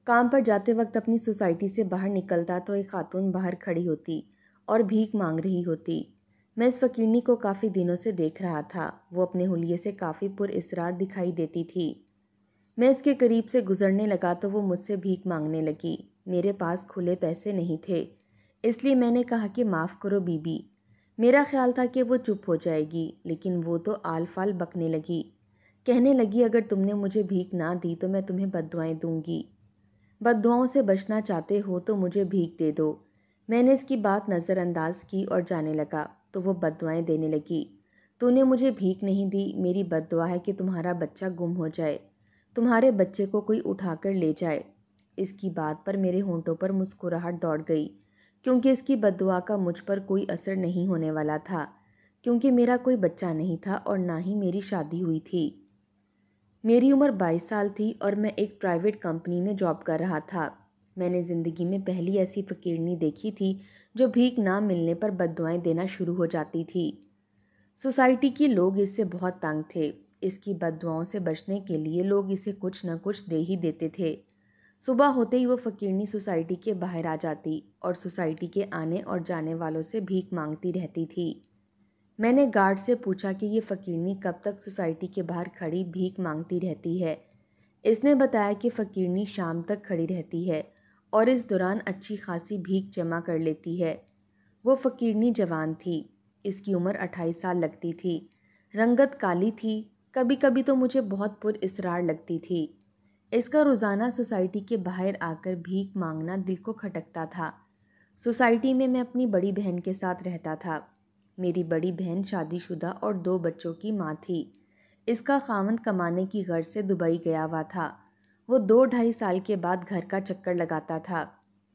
کام پر جاتے وقت اپنی سوسائٹی سے باہر نکلتا تو ایک خاتون باہر کھڑی ہوتی اور بھیک مانگ رہی ہوتی۔ میں اس فقیرنی کو کافی دنوں سے دیکھ رہا تھا۔ وہ اپنے حلیے سے کافی پر اصرار دکھائی دیتی تھی۔ میں اس کے قریب سے گزرنے لگا تو وہ مجھ سے بھیک مانگنے لگی۔ میرے پاس کھلے پیسے نہیں تھے، اس لیے میں نے کہا کہ معاف کرو بی بی۔ میرا خیال تھا کہ وہ چپ ہو جائے گی، لیکن وہ تو آل فال بکنے لگی۔ کہنے لگی اگر تم نے مجھے بھیک نہ دی تو میں تمہیں بد دعائیں دوں گی۔ بد دعاؤں سے بچنا چاہتے ہو تو مجھے بھیک دے دو۔ میں نے اس کی بات نظر انداز کی اور جانے لگا تو وہ بد دعائیں دینے لگی۔ تو نے مجھے بھیک نہیں دی، میری بد دعا ہے کہ تمہارا بچہ گم ہو جائے، تمہارے بچے کو کوئی اٹھا کر لے جائے۔ اس کی بات پر میرے ہونٹوں پر مسکراہٹ دوڑ گئی، کیونکہ اس کی بد دعا کا مجھ پر کوئی اثر نہیں ہونے والا تھا، کیونکہ میرا کوئی بچہ نہیں تھا اور نہ ہی میری شادی ہوئی تھی۔ میری عمر 22 سال تھی اور میں ایک پرائیویٹ کمپنی میں جاب کر رہا تھا۔ میں نے زندگی میں پہلی ایسی فقیرنی دیکھی تھی جو بھیک نہ ملنے پر بد دعائیں دینا شروع ہو جاتی تھی۔ سوسائٹی کے لوگ اس سے بہت تنگ تھے۔ اس کی بد دعاؤں سے بچنے کے لیے لوگ اسے کچھ نہ کچھ دے ہی دیتے تھے۔ صبح ہوتے ہی وہ فقیرنی سوسائٹی کے باہر آ جاتی اور سوسائٹی کے آنے اور جانے والوں سے بھیک مانگتی رہتی تھی۔ میں نے گارڈ سے پوچھا کہ یہ فقیرنی کب تک سوسائٹی کے باہر کھڑی بھیک مانگتی رہتی ہے۔ اس نے بتایا کہ فقیرنی شام تک کھڑی رہتی ہے اور اس دوران اچھی خاصی بھیک جمع کر لیتی ہے۔ وہ فقیرنی جوان تھی، اس کی عمر 28 سال لگتی تھی، رنگت کالی تھی، کبھی کبھی تو مجھے بہت پر اصرار لگتی تھی۔ اس کا روزانہ سوسائٹی کے باہر آ کر بھیک مانگنا دل کو کھٹکتا تھا۔ سوسائٹی میں اپنی بڑی بہن کے ساتھ رہتا تھا۔ میری بڑی بہن شادی شدہ اور 2 بچوں کی ماں تھی۔ اس کا خاوند کمانے کی غرض سے دبئی گیا ہوا تھا۔ وہ 2-2.5 سال کے بعد گھر کا چکر لگاتا تھا۔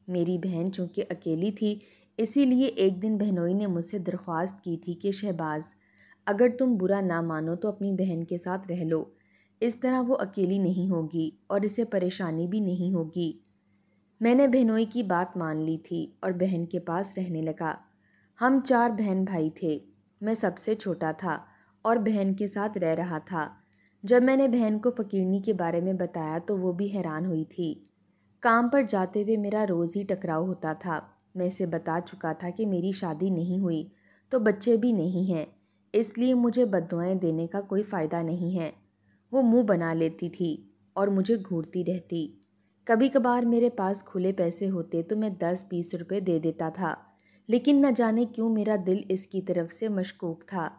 میری بہن چونکہ اکیلی تھی، اسی لیے ایک دن بہنوئی نے مجھ سے درخواست کی تھی کہ شہباز، اگر تم برا نہ مانو تو اپنی بہن کے ساتھ رہ لو، اس طرح وہ اکیلی نہیں ہوگی اور اسے پریشانی بھی نہیں ہوگی۔ میں نے بہنوئی کی بات مان لی تھی اور بہن کے پاس رہنے لگا۔ ہم 4 بہن بھائی تھے، میں سب سے چھوٹا تھا اور بہن کے ساتھ رہ رہا تھا۔ جب میں نے بہن کو فقیرنی کے بارے میں بتایا تو وہ بھی حیران ہوئی تھی۔ کام پر جاتے ہوئے میرا روز ہی ٹکراؤ ہوتا تھا۔ میں اسے بتا چکا تھا کہ میری شادی نہیں ہوئی تو بچے بھی نہیں ہیں، اس لیے مجھے بد دعائیں دینے کا کوئی فائدہ نہیں ہے۔ وہ منہ بنا لیتی تھی اور مجھے گھورتی رہتی۔ کبھی کبھار میرے پاس کھلے پیسے ہوتے تو میں 10-20 روپے دے دیتا تھا، لیکن نہ جانے کیوں میرا دل اس کی طرف سے مشکوک تھا۔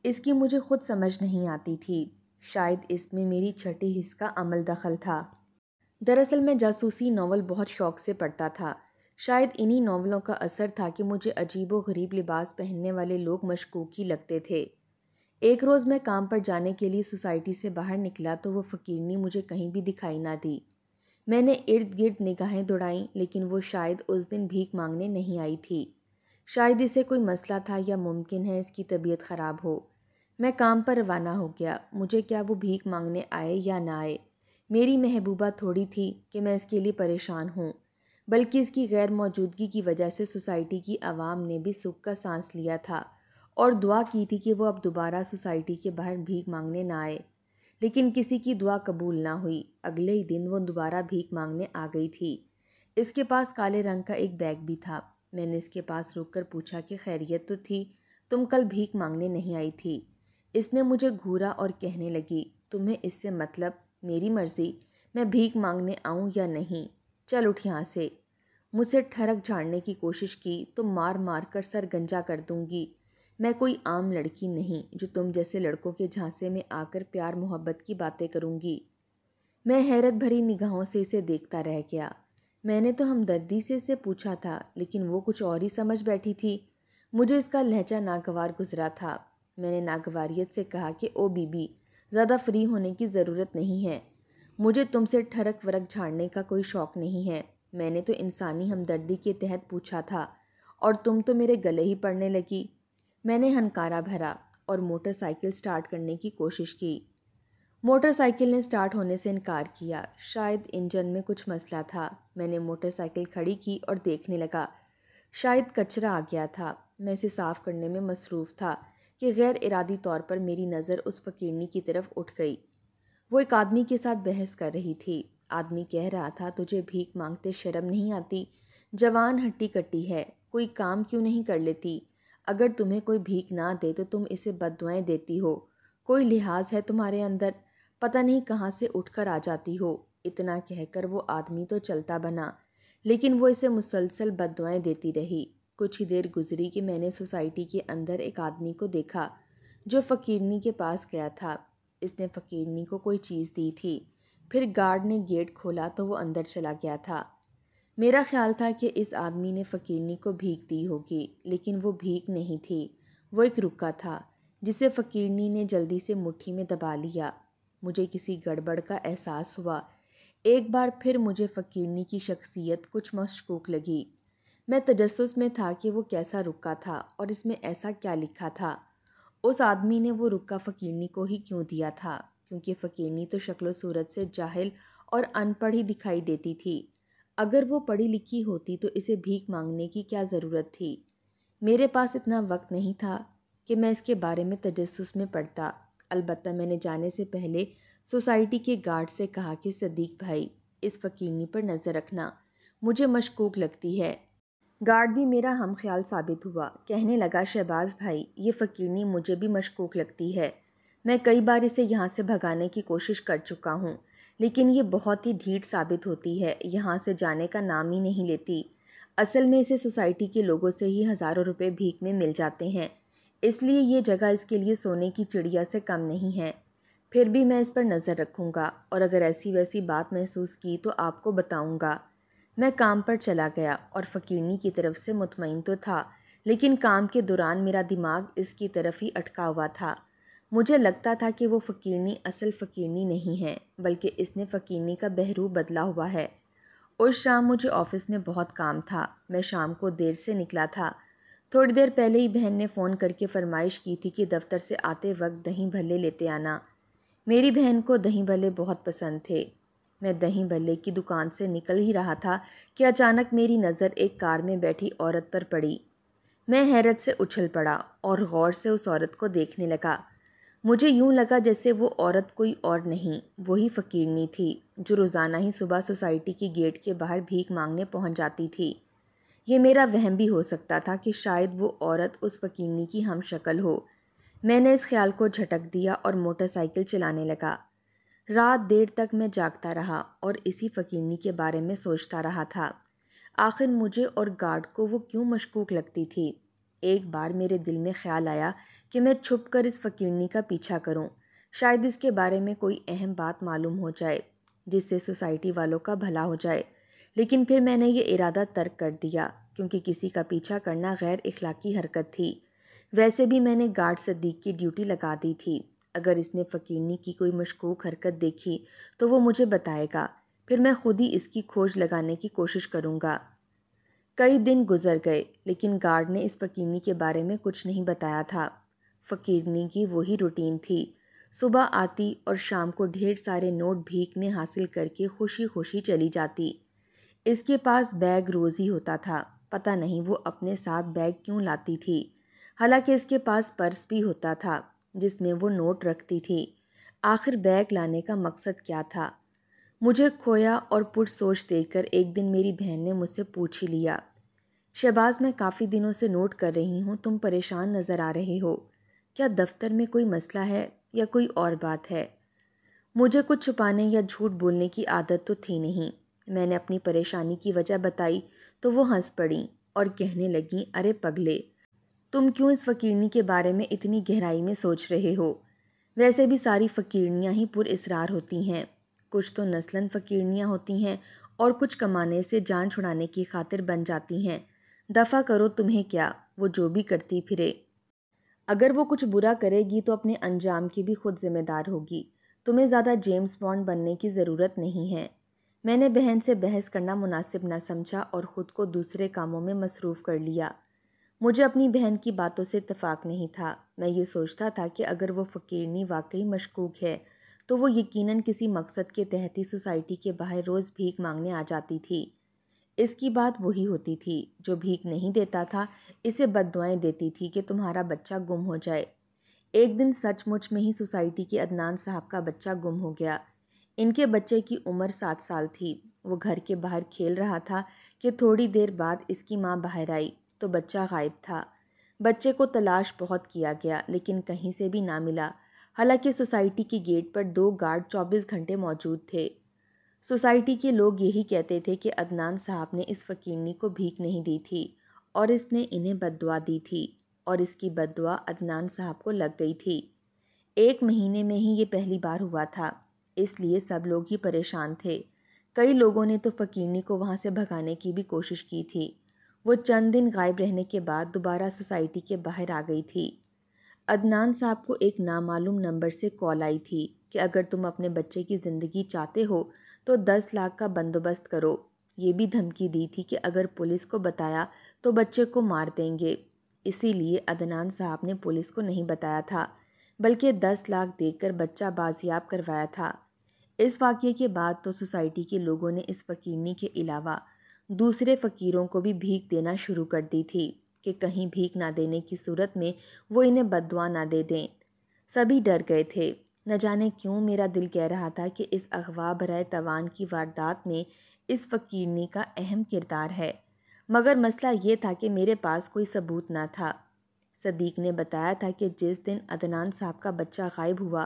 اس کی مجھے خود سمجھ نہیں آتی تھی، شاید اس میں میری چھٹی حس کا عمل دخل تھا۔ دراصل میں جاسوسی ناول بہت شوق سے پڑھتا تھا۔ شاید انہی ناولوں کا اثر تھا کہ مجھے عجیب و غریب لباس پہننے والے لوگ مشکوک ہی لگتے تھے۔ ایک روز میں کام پر جانے کے لیے سوسائٹی سے باہر نکلا تو وہ فقیرنی مجھے کہیں بھی دکھائی نہ دی۔ میں نے ارد گرد نگاہیں دوڑائیں، لیکن وہ شاید اس دن بھیک مانگنے نہیں آئی تھی۔ شاید اسے کوئی مسئلہ تھا یا ممکن ہے اس کی طبیعت خراب ہو۔ میں کام پر روانہ ہو گیا۔ مجھے کیا وہ بھیک مانگنے آئے یا نہ آئے، میری محبوبہ تھوڑی تھی کہ میں اس کے لیے پریشان ہوں، بلکہ اس کی غیر موجودگی کی وجہ سے سوسائٹی کی عوام نے بھی سکھ کا سانس لیا تھا اور دعا کی تھی کہ وہ اب دوبارہ سوسائٹی کے باہر بھیک مانگنے نہ آئے۔ لیکن کسی کی دعا قبول نہ ہوئی۔ اگلے ہی دن وہ دوبارہ بھیک مانگنے آ گئی تھی۔ اس کے پاس کالے رنگ کا ایک بیگ بھی تھا۔ میں نے اس کے پاس رک کر پوچھا کہ خیریت تو تھی، تم کل بھیک مانگنے نہیں آئی تھی؟ اس نے مجھے گھورا اور کہنے لگی، تمہیں اس سے مطلب؟ میری مرضی، میں بھیک مانگنے آؤں یا نہیں، چل اٹھ یہاں سے۔ مجھ سے ٹھڑک جھاڑنے کی کوشش کی تو مار مار کر سر گنجا کر دوں گی۔ میں کوئی عام لڑکی نہیں جو تم جیسے لڑکوں کے جھانسے میں آ کر پیار محبت کی باتیں کروں گی۔ میں حیرت بھری نگاہوں سے اسے دیکھتا رہ گیا۔ میں نے تو ہمدردی سے اسے پوچھا تھا، لیکن وہ کچھ اور ہی سمجھ بیٹھی تھی۔ مجھے اس کا لہجہ ناگوار گزرا تھا۔ میں نے ناگواریت سے کہا کہ او بی بی، زیادہ فری ہونے کی ضرورت نہیں ہے، مجھے تم سے ٹھڑک ورک جھاڑنے کا کوئی شوق نہیں ہے۔ میں نے تو انسانی ہمدردی کے تحت پوچھا تھا اور تم تو میرے گلے ہی پڑنے لگی۔ میں نے ہنکارا بھرا اور موٹر سائیکل سٹارٹ کرنے کی کوشش کی۔ موٹر سائیکل نے سٹارٹ ہونے سے انکار کیا، شاید انجن میں کچھ مسئلہ تھا۔ میں نے موٹر سائیکل کھڑی کی اور دیکھنے لگا، شاید کچرا آ گیا تھا۔ میں اسے صاف کرنے میں مصروف تھا کہ غیر ارادی طور پر میری نظر اس فقیرنی کی طرف اٹھ گئی۔ وہ ایک آدمی کے ساتھ بحث کر رہی تھی۔ آدمی کہہ رہا تھا تجھے بھیک مانگتے شرم نہیں آتی؟ جوان ہٹی کٹی ہے، کوئی کام کیوں نہیں کر لیتی؟ اگر تمہیں کوئی بھیک نہ دے تو تم اسے بد دعائیں دیتی ہو۔ کوئی لحاظ ہے تمہارے اندر؟ پتہ نہیں کہاں سے اٹھ کر آ جاتی ہو۔ اتنا کہہ کر وہ آدمی تو چلتا بنا، لیکن وہ اسے مسلسل بد دعائیں دیتی رہی۔ کچھ ہی دیر گزری کہ میں نے سوسائٹی کے اندر ایک آدمی کو دیکھا جو فقیرنی کے پاس گیا تھا۔ اس نے فقیرنی کو کوئی چیز دی تھی۔ پھر گارڈ نے گیٹ کھولا تو وہ اندر چلا گیا تھا۔ میرا خیال تھا کہ اس آدمی نے فقیرنی کو بھیک دی ہوگی، لیکن وہ بھیک نہیں تھی، وہ ایک رکا تھا جسے فقیرنی نے جلدی سے مٹھی میں دبا لیا۔ مجھے کسی گڑبڑ کا احساس ہوا۔ ایک بار پھر مجھے فقیرنی کی شخصیت کچھ مشکوک لگی۔ میں تجسس میں تھا کہ وہ کیسا رکا تھا اور اس میں ایسا کیا لکھا تھا۔ اس آدمی نے وہ رکا فقیرنی کو ہی کیوں دیا تھا؟ کیونکہ فقیرنی تو شکل و صورت سے جاہل اور ان پڑھ ہی دکھائی دیتی تھی۔ اگر وہ پڑھی لکھی ہوتی تو اسے بھیک مانگنے کی کیا ضرورت تھی؟ میرے پاس اتنا وقت نہیں تھا کہ میں اس کے بارے میں تجسس میں پڑتا۔ البتہ میں نے جانے سے پہلے سوسائٹی کے گارڈ سے کہا کہ صدیق بھائی، اس فقیرنی پر نظر رکھنا، مجھے مشکوک لگتی ہے۔ گارڈ بھی میرا ہم خیال ثابت ہوا۔ کہنے لگا شہباز بھائی، یہ فقیرنی مجھے بھی مشکوک لگتی ہے۔ میں کئی بار اسے یہاں سے بھگانے کی کوشش کر چکا ہوں، لیکن یہ بہت ہی ڈھیٹ ثابت ہوتی ہے، یہاں سے جانے کا نام ہی نہیں لیتی۔ اصل میں اسے سوسائٹی کے لوگوں سے ہی ہزاروں روپے بھیک میں مل جاتے ہیں، اس لیے یہ جگہ اس کے لیے سونے کی چڑیا سے کم نہیں ہے۔ پھر بھی میں اس پر نظر رکھوں گا، اور اگر ایسی ویسی بات محسوس کی تو آپ کو بتاؤں گا۔ میں کام پر چلا گیا اور فقیرنی کی طرف سے مطمئن تو تھا، لیکن کام کے دوران میرا دماغ اس کی طرف ہی اٹکا ہوا تھا۔ مجھے لگتا تھا کہ وہ فقیرنی اصل فقیرنی نہیں ہے، بلکہ اس نے فقیرنی کا بہرو بدلا ہوا ہے۔ اس شام مجھے آفس میں بہت کام تھا، میں شام کو دیر سے نکلا تھا۔ تھوڑی دیر پہلے ہی بہن نے فون کر کے فرمائش کی تھی کہ دفتر سے آتے وقت دہی بھلے لیتے آنا۔ میری بہن کو دہی بھلے بہت پسند تھے۔ میں دہی بھلے کی دکان سے نکل ہی رہا تھا کہ اچانک میری نظر ایک کار میں بیٹھی عورت پر پڑی۔ میں حیرت سے اچھل پڑا اور غور سے اس عورت کو دیکھنے لگا۔ مجھے یوں لگا جیسے وہ عورت کوئی اور نہیں، وہی فقیرنی تھی جو روزانہ ہی صبح سوسائٹی کی گیٹ کے باہر بھیک مانگنے پہنچ جاتی تھی۔ یہ میرا وہم بھی ہو سکتا تھا کہ شاید وہ عورت اس فقیرنی کی ہم شکل ہو۔ میں نے اس خیال کو جھٹک دیا اور موٹر سائیکل چلانے لگا۔ رات دیر تک میں جاگتا رہا اور اسی فقیرنی کے بارے میں سوچتا رہا تھا۔ آخر مجھے اور گارڈ کو وہ کیوں مشکوک لگتی تھی؟ ایک بار میرے دل میں خیال آیا کہ میں چھپ کر اس فقیرنی کا پیچھا کروں، شاید اس کے بارے میں کوئی اہم بات معلوم ہو جائے جس سے سوسائٹی والوں کا بھلا ہو جائے۔ لیکن پھر میں نے یہ ارادہ ترک کر دیا، کیونکہ کسی کا پیچھا کرنا غیر اخلاقی حرکت تھی۔ ویسے بھی میں نے گارڈ صدیق کی ڈیوٹی لگا دی تھی۔ اگر اس نے فقیرنی کی کوئی مشکوک حرکت دیکھی تو وہ مجھے بتائے گا، پھر میں خود ہی اس کی کھوج لگانے کی کوشش کروں گا۔ کئی دن گزر گئے، لیکن گارڈ نے اس فقیرنی کے بارے میں کچھ نہیں بتایا تھا۔ فقیرنی کی وہی روٹین تھی، صبح آتی اور شام کو ڈھیر سارے نوٹ بھیک میں حاصل کر کے خوشی خوشی چلی جاتی۔ اس کے پاس بیگ روز ہی ہوتا تھا، پتہ نہیں وہ اپنے ساتھ بیگ کیوں لاتی تھی، حالانکہ اس کے پاس پرس بھی ہوتا تھا جس میں وہ نوٹ رکھتی تھی۔ آخر بیگ لانے کا مقصد کیا تھا؟ مجھے کھویا اور پر سوچ دیکھ کر ایک دن میری بہن نے مجھ سے پوچھ ہی لیا، شہباز میں کافی دنوں سے نوٹ کر رہی ہوں، تم پریشان نظر آ رہے ہو، کیا دفتر میں کوئی مسئلہ ہے یا کوئی اور بات ہے؟ مجھے کچھ چھپانے یا جھوٹ بولنے کی عادت تو تھی نہیں۔ میں نے اپنی پریشانی کی وجہ بتائی تو وہ ہنس پڑیں اور کہنے لگیں، ارے پگلے، تم کیوں اس فقیرنی کے بارے میں اتنی گہرائی میں سوچ رہے ہو؟ ویسے بھی ساری فقیرنیاں ہی پر اسرار ہوتی ہیں، کچھ تو نسلاً فقیرنیاں ہوتی ہیں اور کچھ کمانے سے جان چھڑانے کی خاطر بن جاتی ہیں۔ دفع کرو، تمہیں کیا، وہ جو بھی کرتی پھرے۔ اگر وہ کچھ برا کرے گی تو اپنے انجام کی بھی خود ذمہ دار ہوگی، تمہیں زیادہ جیمز بانڈ بننے کی ضرورت نہیں ہے۔ میں نے بہن سے بحث کرنا مناسب نہ سمجھا اور خود کو دوسرے کاموں میں مصروف کر لیا۔ مجھے اپنی بہن کی باتوں سے اتفاق نہیں تھا۔ میں یہ سوچتا تھا کہ اگر وہ فقیرنی واقعی مشکوک ہے تو وہ یقیناً کسی مقصد کے تحت ہی سوسائٹی کے باہر روز بھیک مانگنے آ جاتی تھی۔ اس کی بات وہی ہوتی تھی، جو بھیک نہیں دیتا تھا اسے بد دعائیں دیتی تھی کہ تمہارا بچہ گم ہو جائے۔ ایک دن سچ مچ میں ہی سوسائٹی کے عدنان صاحب کا بچہ گم ہو گیا۔ ان کے بچے کی عمر 7 سال تھی۔ وہ گھر کے باہر کھیل رہا تھا کہ تھوڑی دیر بعد اس کی ماں باہر آئی تو بچہ غائب تھا۔ بچے کو تلاش بہت کیا گیا لیکن کہیں سے بھی نہ ملا، حالانکہ سوسائٹی کی گیٹ پر 2 گارڈ 24 گھنٹے موجود تھے۔ سوسائٹی کے لوگ یہی کہتے تھے کہ عدنان صاحب نے اس فقیرنی کو بھیک نہیں دی تھی اور اس نے انہیں بد دعا دی تھی، اور اس کی بد دعا عدنان صاحب کو لگ گئی تھی۔ 1 مہینے میں ہی یہ پہلی بار ہوا تھا، اس لیے سب لوگ ہی پریشان تھے۔ کئی لوگوں نے تو فقیرنی کو وہاں سے بھگانے کی بھی کوشش کی تھی۔ وہ چند دن غائب رہنے کے بعد دوبارہ سوسائٹی کے باہر آ گئی تھی۔ عدنان صاحب کو ایک نامعلوم نمبر سے کال آئی تھی کہ اگر تم اپنے بچے کی زندگی چاہتے ہو تو 10 لاکھ کا بندوبست کرو۔ یہ بھی دھمکی دی تھی کہ اگر پولیس کو بتایا تو بچے کو مار دیں گے۔ اسی لیے عدنان صاحب نے پولیس کو نہیں بتایا تھا، بلکہ 10 لاکھ دے کر بچہ بازیاب کروایا تھا۔ اس واقعے کے بعد تو سوسائٹی کے لوگوں نے اس فقیرنی کے علاوہ دوسرے فقیروں کو بھی بھیک دینا شروع کر دی تھی کہ کہیں بھیک نہ دینے کی صورت میں وہ انہیں بد دعا نہ دے دیں۔ سبھی ڈر گئے تھے۔ نہ جانے کیوں میرا دل کہہ رہا تھا کہ اس اغوا برائے توان کی واردات میں اس فقیرنی کا اہم کردار ہے، مگر مسئلہ یہ تھا کہ میرے پاس کوئی ثبوت نہ تھا۔ صدیق نے بتایا تھا کہ جس دن عدنان صاحب کا بچہ غائب ہوا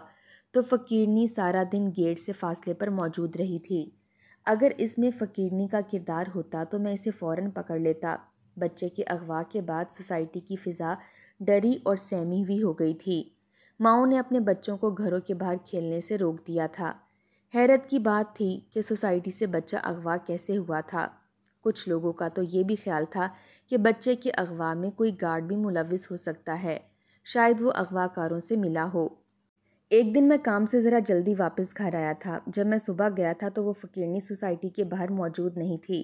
تو فقیرنی سارا دن گیٹ سے فاصلے پر موجود رہی تھی۔ اگر اس میں فقیرنی کا کردار ہوتا تو میں اسے فوراً پکڑ لیتا۔ بچے کے اغوا کے بعد سوسائٹی کی فضا ڈری اور سہمی ہوئی ہو گئی تھی۔ ماؤں نے اپنے بچوں کو گھروں کے باہر کھیلنے سے روک دیا تھا۔ حیرت کی بات تھی کہ سوسائٹی سے بچہ اغوا کیسے ہوا تھا۔ کچھ لوگوں کا تو یہ بھی خیال تھا کہ بچے کے اغوا میں کوئی گارڈ بھی ملوث ہو سکتا ہے، شاید وہ اغوا کاروں سے ملا ہو۔ ایک دن میں کام سے ذرا جلدی واپس گھر آیا تھا۔ جب میں صبح گیا تھا تو وہ فقیرنی سوسائٹی کے باہر موجود نہیں تھی،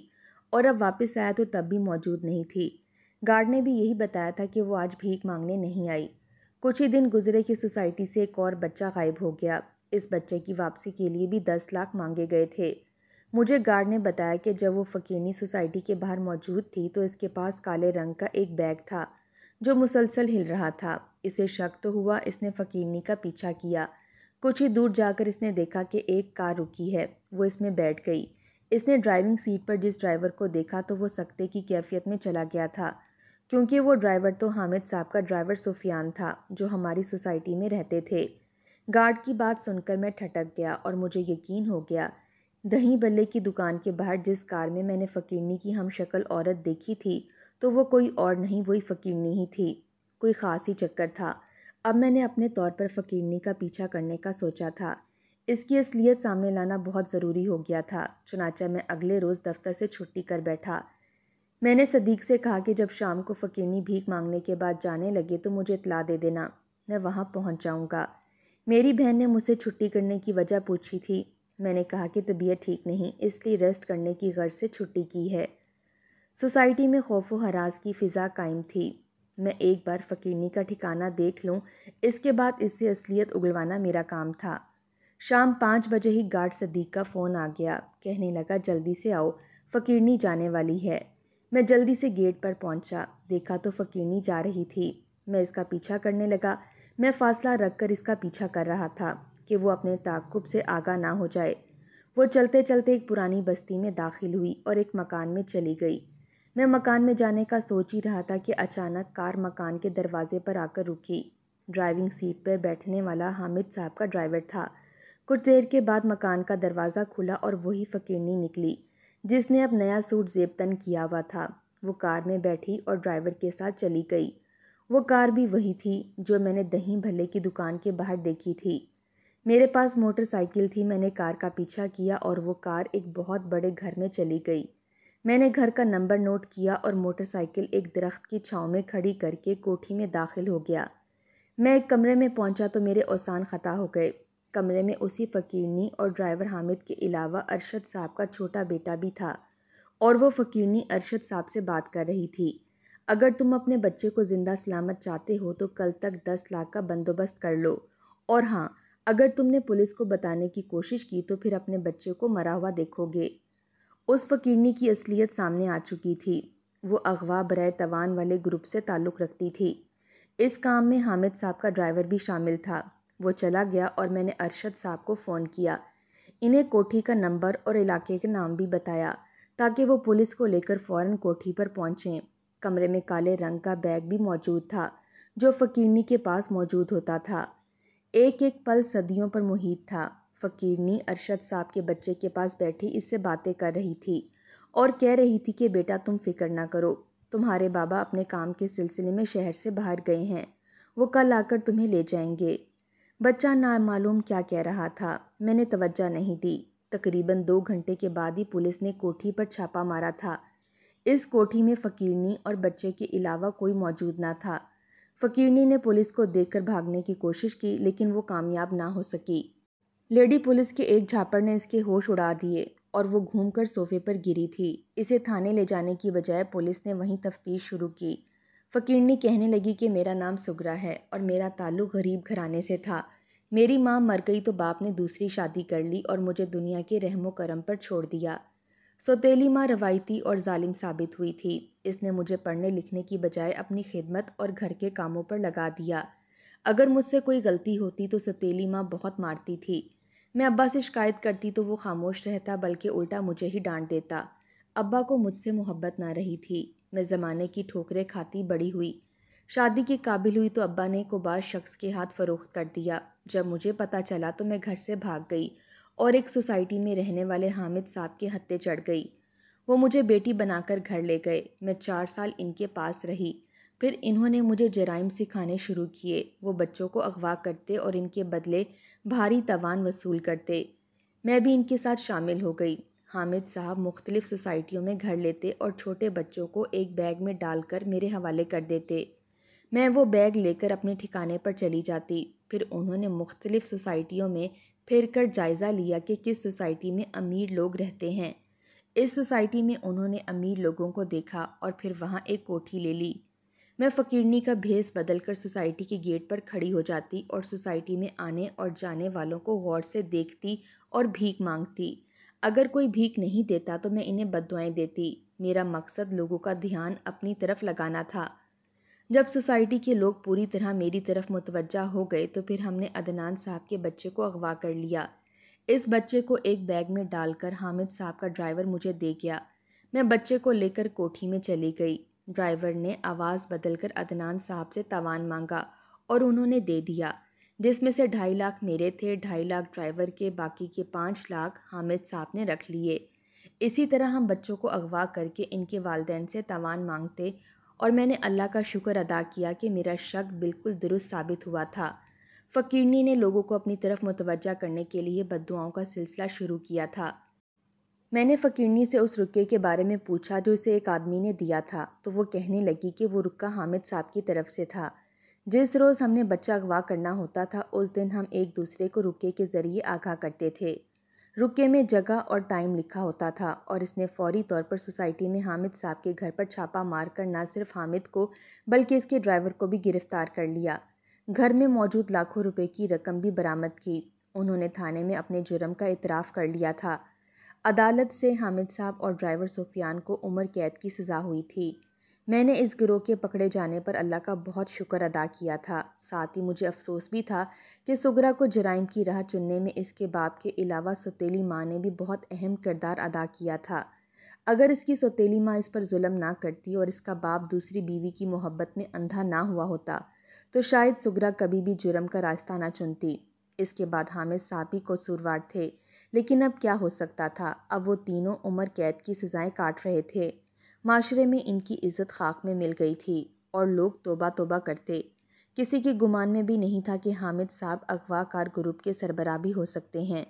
اور اب واپس آیا تو تب بھی موجود نہیں تھی۔ گارڈ نے بھی یہی بتایا تھا کہ وہ آج بھیک مانگنے نہیں آئی۔ کچھ ہی دن گزرے کہ سوسائٹی سے ایک اور بچہ غائب ہو گیا۔ اس بچے کی واپسی کے لیے بھی 10 لاکھ مانگے گئے تھے۔ مجھے گارڈ نے بتایا کہ جب وہ فقیرنی سوسائٹی کے باہر موجود تھی تو اس کے پاس کالے رنگ کا ایک بیگ تھا جو مسلسل ہل رہا تھا۔ اسے شک تو ہوا، اس نے فقیرنی کا پیچھا کیا۔ کچھ ہی دور جا کر اس نے دیکھا کہ ایک کار رکی ہے، وہ اس میں بیٹھ گئی۔ اس نے ڈرائیونگ سیٹ پر جس ڈرائیور کو دیکھا تو وہ سکتے کی کیفیت میں چلا گیا تھا، کیونکہ وہ ڈرائیور تو حامد صاحب کا ڈرائیور سفیان تھا جو ہماری سوسائٹی میں رہتے تھے۔ گارڈ کی بات سن کر میں ٹھٹک گیا اور مجھے یقین ہو گیا۔ دہی بلے کی دکان کے باہر جس کار میں میں نے فقیرنی کی ہم شکل عورت دیکھی تھی تو وہ کوئی اور نہیں، وہی فقیرنی ہی تھی۔ کوئی خاص ہی چکر تھا۔ اب میں نے اپنے طور پر فقیرنی کا پیچھا کرنے کا سوچا تھا۔ اس کی اصلیت سامنے لانا بہت ضروری ہو گیا تھا۔ چنانچہ میں اگلے روز دفتر سے چھٹی کر بیٹھا۔ میں نے صدیق سے کہا کہ جب شام کو فقیرنی بھیک مانگنے کے بعد جانے لگے تو مجھے اطلاع دے دینا، میں وہاں پہنچ جاؤں گا۔ میری بہن نے مجھ سے چھٹی کرنے کی وجہ پوچھی تھی۔ میں نے کہا کہ طبیعت ٹھیک نہیں، اس لیے ریسٹ کرنے کی غرض سے چھٹی کی ہے۔ سوسائٹی میں خوف و ہراس کی فضا قائم تھی۔ میں ایک بار فقیرنی کا ٹھکانہ دیکھ لوں، اس کے بعد اس سے اصلیت اگلوانا میرا کام تھا۔ شام 5 بجے ہی گارڈ صدیق کا فون آ گیا، کہنے لگا جلدی سے آؤ، فقیرنی جانے والی ہے۔ میں جلدی سے گیٹ پر پہنچا، دیکھا تو فقیرنی جا رہی تھی۔ میں اس کا پیچھا کرنے لگا۔ میں فاصلہ رکھ کر اس کا پیچھا کر رہا تھا کہ وہ اپنے تعاقب سے آگاہ نہ ہو جائے۔ وہ چلتے چلتے ایک پرانی بستی میں داخل ہوئی اور ایک مکان میں چلی گئی۔ میں مکان میں جانے کا سوچ ہی رہا تھا کہ اچانک کار مکان کے دروازے پر آ کر رکی۔ ڈرائیونگ سیٹ پر بیٹھنے والا حامد صاحب کا ڈرائیور تھا۔ کچھ دیر کے بعد مکان کا دروازہ کھلا اور وہی فقیرنی نکلی جس نے اب نیا سوٹ زیب تن کیا ہوا تھا۔ وہ کار میں بیٹھی اور ڈرائیور کے ساتھ چلی گئی۔ وہ کار بھی وہی تھی جو میں نے دہی بھلے کی دکان کے باہر دیکھی تھی۔ میرے پاس موٹر سائیکل تھی، میں نے کار کا پیچھا کیا اور وہ کار ایک بہت بڑے گھر میں چلی گئی۔ میں نے گھر کا نمبر نوٹ کیا اور موٹر سائیکل ایک درخت کی چھاؤں میں کھڑی کر کے کوٹھی میں داخل ہو گیا۔ میں ایک کمرے میں پہنچا تو میرے اوزان خطا ہو گئے۔ کمرے میں اسی فقیرنی اور ڈرائیور حامد کے علاوہ ارشد صاحب کا چھوٹا بیٹا بھی تھا، اور وہ فقیرنی ارشد صاحب سے بات کر رہی تھی۔ اگر تم اپنے بچے کو زندہ سلامت چاہتے ہو تو کل تک 10 لاکھ کا بندوبست کر لو، اور ہاں، اگر تم نے پولیس کو بتانے کی کوشش کی تو پھر اپنے بچے کو مرا ہوا دیکھو گے۔ اس فقیرنی کی اصلیت سامنے آ چکی تھی۔ وہ اغوا برائے توان والے گروپ سے تعلق رکھتی تھی۔ اس کام میں حامد صاحب کا ڈرائیور بھی شامل تھا۔ وہ چلا گیا اور میں نے ارشد صاحب کو فون کیا۔ انہیں کوٹھی کا نمبر اور علاقے کا نام بھی بتایا تاکہ وہ پولیس کو لے کر فوراً کوٹھی پر پہنچیں۔ کمرے میں کالے رنگ کا بیگ بھی موجود تھا جو فقیرنی کے پاس موجود ہوتا تھا۔ ایک ایک پل صدیوں پر محیط تھا۔ فقیرنی ارشد صاحب کے بچے کے پاس بیٹھی اس سے باتیں کر رہی تھی اور کہہ رہی تھی کہ بیٹا تم فکر نہ کرو، تمہارے بابا اپنے کام کے سلسلے میں شہر سے باہر گئے ہیں، وہ کل آ کر تمہیں لے جائیں گے۔ بچہ نامعلوم کیا کہہ رہا تھا، میں نے توجہ نہیں دی۔ تقریباً 2 گھنٹے کے بعد ہی پولیس نے کوٹھی پر چھاپا مارا تھا۔ اس کوٹھی میں فقیرنی اور بچے کے علاوہ کوئی موجود نہ تھا۔ فقیرنی نے پولیس کو دیکھ کر بھاگنے کی کوشش کی لیکن وہ کامیاب نہ ہو سکی۔ لیڈی پولیس کے ایک جھاپڑ نے اس کے ہوش اڑا دیے اور وہ گھوم کر صوفے پر گری تھی۔ اسے تھانے لے جانے کی بجائے پولیس نے وہیں تفتیش شروع کی۔ فقیرنی کہنے لگی کہ میرا نام سگرا ہے اور میرا تعلق غریب گھرانے سے تھا۔ میری ماں مر گئی تو باپ نے دوسری شادی کر لی اور مجھے دنیا کے رحم و کرم پر چھوڑ دیا۔ سوتیلی ماں روایتی اور ظالم ثابت ہوئی تھی۔ اس نے مجھے پڑھنے لکھنے کی بجائے اپنی خدمت اور گھر کے کاموں پر لگا دیا۔ اگر مجھ سے کوئی غلطی ہوتی تو سوتیلی ماں بہت مارتی تھی۔ میں ابا سے شکایت کرتی تو وہ خاموش رہتا بلکہ الٹا مجھے ہی ڈانٹ دیتا۔ ابا کو مجھ سے محبت نہ رہی تھی۔ میں زمانے کی ٹھوکریں کھاتی بڑی ہوئی۔ شادی کے قابل ہوئی تو ابا نے کو باز شخص کے ہاتھ فروخت کر دیا۔ جب مجھے پتہ چلا تو میں گھر سے بھاگ گئی اور ایک سوسائٹی میں رہنے والے حامد صاحب کے ہتھے چڑھ گئی۔ وہ مجھے بیٹی بنا کر گھر لے گئے۔ میں 4 سال ان کے پاس رہی۔ پھر انہوں نے مجھے جرائم سکھانے شروع کیے۔ وہ بچوں کو اغوا کرتے اور ان کے بدلے بھاری تاوان وصول کرتے۔ میں بھی ان کے ساتھ شامل ہو گئی۔ حامد صاحب مختلف سوسائٹیوں میں گھر لیتے اور چھوٹے بچوں کو ایک بیگ میں ڈال کر میرے حوالے کر دیتے۔ میں وہ بیگ لے کر اپنے ٹھکانے پر چلی جاتی۔ پھر انہوں نے مختلف سوسائٹیوں میں پھر کر جائزہ لیا کہ کس سوسائٹی میں امیر لوگ رہتے ہیں۔ اس سوسائٹی میں انہوں نے امیر لوگوں کو دیکھا اور پھر وہاں ایک کوٹھی لے لی۔ میں فقیرنی کا بھیس بدل کر سوسائٹی کے گیٹ پر کھڑی ہو جاتی اور سوسائٹی میں آنے اور جانے والوں کو غور سے دیکھتی اور بھیک مانگتی۔ اگر کوئی بھیک نہیں دیتا تو میں انہیں بددعائیں دیتی۔ میرا مقصد لوگوں کا دھیان اپنی طرف لگانا تھا۔ جب سوسائٹی کے لوگ پوری طرح میری طرف متوجہ ہو گئے تو پھر ہم نے عدنان صاحب کے بچے کو اغوا کر لیا۔ اس بچے کو ایک بیگ میں ڈال کر حامد صاحب کا ڈرائیور مجھے دے گیا۔ میں بچے کو لے کر کوٹھی میں چلی گئی۔ ڈرائیور نے آواز بدل کر عدنان صاحب سے تاوان مانگا اور انہوں نے دے دیا، جس میں سے 2.5 لاکھ میرے تھے، 2.5 لاکھ ڈرائیور کے، باقی کے 5 لاکھ حامد صاحب نے رکھ لیے۔ اسی طرح ہم بچوں کو اغوا کر کے ان کے والدین سے تاوان مانگتے اور میں نے اللہ کا شکر ادا کیا کہ میرا شک بالکل درست ثابت ہوا تھا۔ فقیرنی نے لوگوں کو اپنی طرف متوجہ کرنے کے لیے بددعاؤں کا سلسلہ شروع کیا تھا۔ میں نے فقیرنی سے اس رکے کے بارے میں پوچھا جو اسے ایک آدمی نے دیا تھا تو وہ کہنے لگی کہ وہ رکا حامد صاحب کی طرف سے تھا۔ جس روز ہم نے بچہ اغوا کرنا ہوتا تھا اس دن ہم ایک دوسرے کو رکے کے ذریعے آگاہ کرتے تھے۔ رکے میں جگہ اور ٹائم لکھا ہوتا تھا اور اس نے فوری طور پر سوسائٹی میں حامد صاحب کے گھر پر چھاپا مار کر نہ صرف حامد کو بلکہ اس کے ڈرائیور کو بھی گرفتار کر لیا۔ گھر میں موجود لاکھوں روپے کی رقم بھی برآمد کی۔ انہوں نے تھانے میں اپنے جرم کا اعتراف کر لیا تھا۔ عدالت سے حامد صاحب اور ڈرائیور سفیان کو عمر قید کی سزا ہوئی تھی۔ میں نے اس گروہ کے پکڑے جانے پر اللہ کا بہت شکر ادا کیا تھا۔ ساتھ ہی مجھے افسوس بھی تھا کہ سگرا کو جرائم کی راہ چننے میں اس کے باپ کے علاوہ سوتیلی ماں نے بھی بہت اہم کردار ادا کیا تھا۔ اگر اس کی سوتیلی ماں اس پر ظلم نہ کرتی اور اس کا باپ دوسری بیوی کی محبت میں اندھا نہ ہوا ہوتا تو شاید سگرا کبھی بھی جرم کا راستہ نہ چنتی۔ اس کے بعد حامد صاحب ہی قصوروار تھے، لیکن اب کیا ہو سکتا تھا؟ اب وہ تینوں عمر قید کی سزائیں کاٹ رہے تھے۔ معاشرے میں ان کی عزت خاک میں مل گئی تھی اور لوگ توبہ توبہ کرتے۔ کسی کے گمان میں بھی نہیں تھا کہ حامد صاحب اغوا کار گروپ کے سربراہ بھی ہو سکتے ہیں۔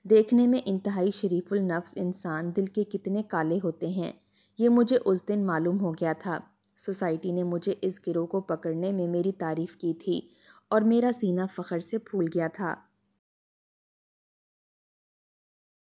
دیکھنے میں انتہائی شریف النفس انسان دل کے کتنے کالے ہوتے ہیں، یہ مجھے اس دن معلوم ہو گیا تھا۔ سوسائٹی نے مجھے اس گروہ کو پکڑنے میں میری تعریف کی تھی اور میرا سینہ فخر سے پھول گیا تھا۔